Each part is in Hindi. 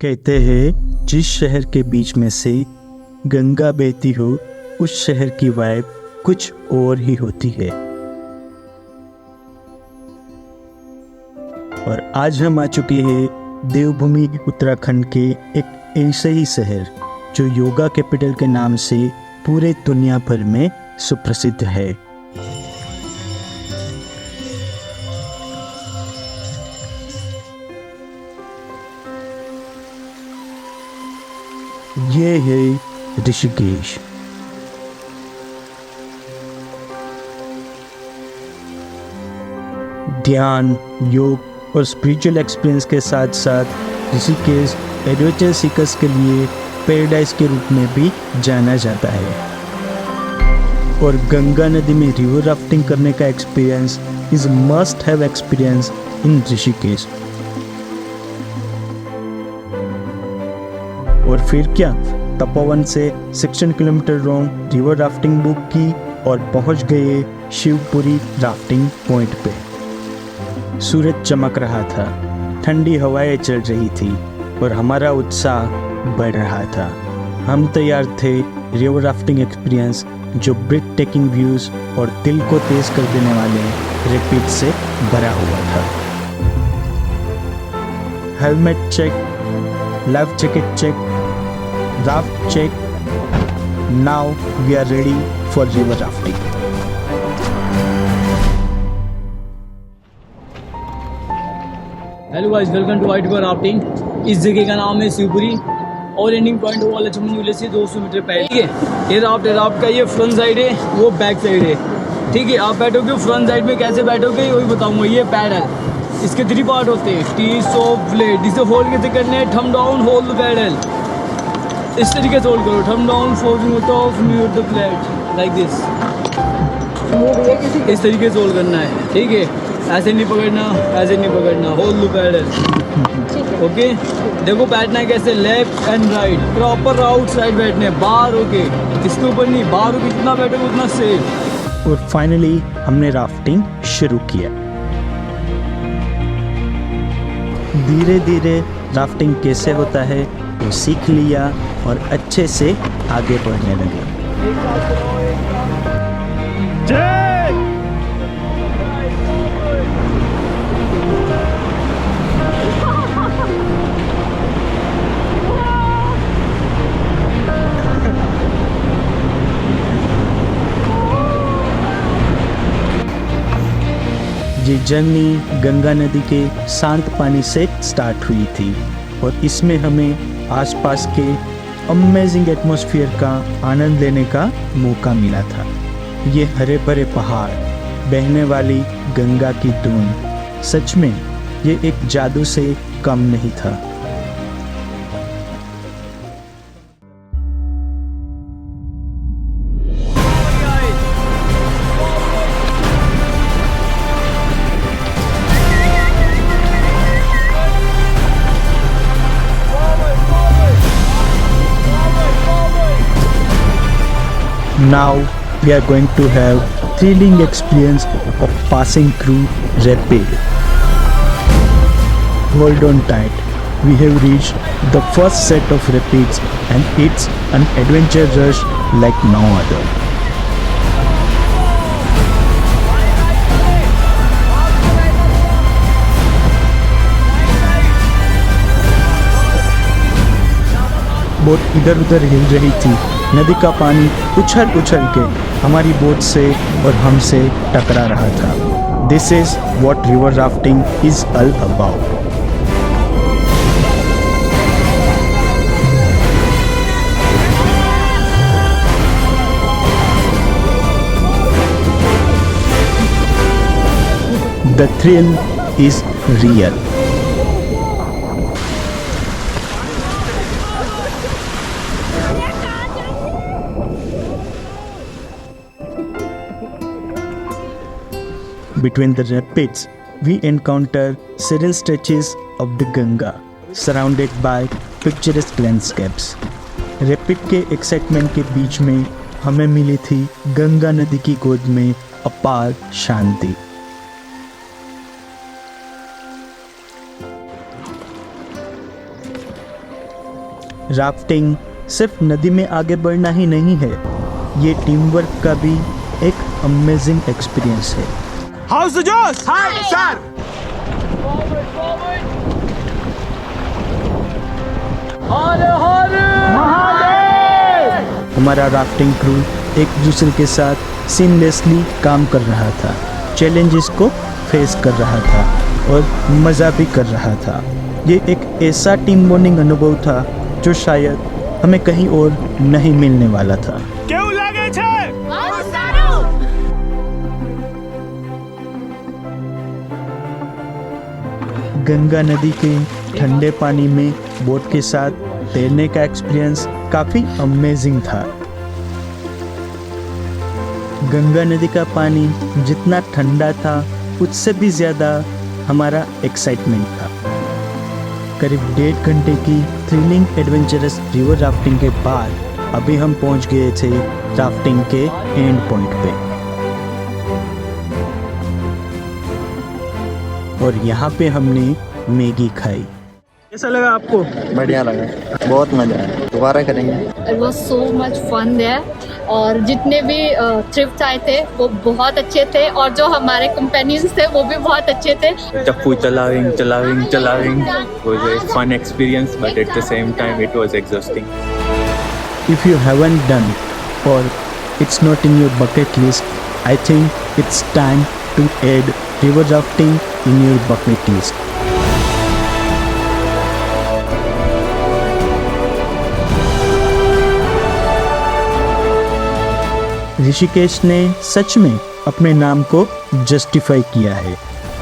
कहते हैं जिस शहर के बीच में से गंगा बहती हो उस शहर की वाइब कुछ और ही होती है। और आज हम आ चुके हैं देवभूमि उत्तराखंड के एक ऐसे ही शहर जो योगा कैपिटल के नाम से पूरे दुनिया भर में सुप्रसिद्ध है। ये है ऋषिकेश। ध्यान, योग और स्पिरिचुअल एक्सपीरियंस के साथ साथ ऋषिकेश एडवेंचर सीकर्स के लिए पैराडाइज के रूप में भी जाना जाता है। और गंगा नदी में रिवर राफ्टिंग करने का experience is must have experience in Rishikesh. और फिर क्या, तपोवन से 16 kilometre long river rafting book की और पहुंच गए शिवपुरी राफ्टिंग पॉइंट पे। सूरज चमक रहा था, ठंडी हवाएं चल रही थी और हमारा उत्साह बढ़ रहा था। हम तैयार थे रिवर राफ्टिंग एक्सपीरियंस जो ब्रेथ टेकिंग व्यूज और दिल को तेज कर देने वाले रैपिड से भरा हुआ था। Helmet check, life jacket check, raft check. Now we are ready for river rafting. Hello guys, welcome to white river rafting. इस जगह का नाम है शिवपुरी और एंडिंग पॉइंट वो वाला चमन विलेज से 200 मीटर पहले। ठीक है, ये राफ्ट का ये फ्रंट साइड है, वो बैक साइड है। ठीक है, आप बैठोगे फ्रंट साइड में कैसे बैठोगे वही बताऊंगा। ये पैडल, इसके 3 पार्ट होते हैं, टी सॉफ्ट ब्लेड। जिसे होल्ड कैसे करने हैं, thumb down hold the paddle, इस तरीके से होल्ड करो। Thumb down folding of mute the plate like this, इस तरीके से होल्ड करना है। ठीक है, ऐसे नहीं पकड़ना, ऐसे नहीं पकड़ना, होल्ड द पैडल। ओके, देखो बैठना है कैसे, left and right, proper out side बैठने, बाहर होके, इसके ऊपर नहीं, बाहर होके जितना बैठोगे उतना सेफ। और फाइनली हमने राफ्टिंग शुरू किया। धीरे धीरे राफ्टिंग कैसे होता है वो सीख लिया और अच्छे से आगे बढ़ने लगे। ये जर्नी गंगा नदी के शांत पानी से स्टार्ट हुई थी और इसमें हमें आसपास के अमेजिंग एटमॉस्फेयर का आनंद लेने का मौका मिला था। ये हरे भरे पहाड़, बहने वाली गंगा की धुन, सच में ये एक जादू से कम नहीं था। Now we are going to have thrilling experience of passing through rapid. Hold on tight. We have reached the first set of rapids and it's an adventure rush like no other. Boat इधर उधर हिल रही थी। नदी का पानी उछल उछल के हमारी बोट से और हमसे टकरा रहा था। This is what river rafting is all about. The thrill is real. Between the rapids, we encounter serene stretches of the Ganga, surrounded by picturesque landscapes. Rapid के एक्साइटमेंट के बीच में हमें मिली थी गंगा नदी की गोद में अपार शांति। राफ्टिंग सिर्फ नदी में आगे बढ़ना ही नहीं है, ये टीम वर्क का भी एक अमेजिंग एक्सपीरियंस है। How's the Josh? Hi, sir. हमारा राफ्टिंग क्रू एक दूसरे के साथ सीमलेसली काम कर रहा था, चैलेंजेस को फेस कर रहा था और मज़ा भी कर रहा था। ये एक ऐसा टीम बॉन्डिंग अनुभव था जो शायद हमें कहीं और नहीं मिलने वाला था। केवू लागे छे? गंगा नदी के ठंडे पानी में बोट के साथ तैरने का एक्सपीरियंस काफ़ी अमेजिंग था। गंगा नदी का पानी जितना ठंडा था उससे भी ज़्यादा हमारा एक्साइटमेंट था। करीब 1.5 घंटे की थ्रिलिंग एडवेंचरस रिवर राफ्टिंग के बाद अभी हम पहुंच गए थे राफ्टिंग के एंड पॉइंट पे और यहाँ पे हमने मैगी खाई। कैसा लगा आपको? बढ़िया लगा, बहुत मजा आया, दोबारा करेंगे। It was so much fun there और जितने भी ट्रिप्स आए थे वो बहुत अच्छे थे और जो हमारे कंपेनियंस थे वो भी बहुत अच्छे थे। Tapu chalawing was a fun experience, but at the same time it was exhausting. If you haven't done or it's not in your bucket list, I think it's time to add river rafting in your bucket list. Rishikesh ने सच में अपने नाम को जस्टिफाई किया है,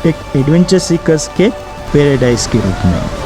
एक एडवेंचर सीकर्स के पैराडाइज के रूप में।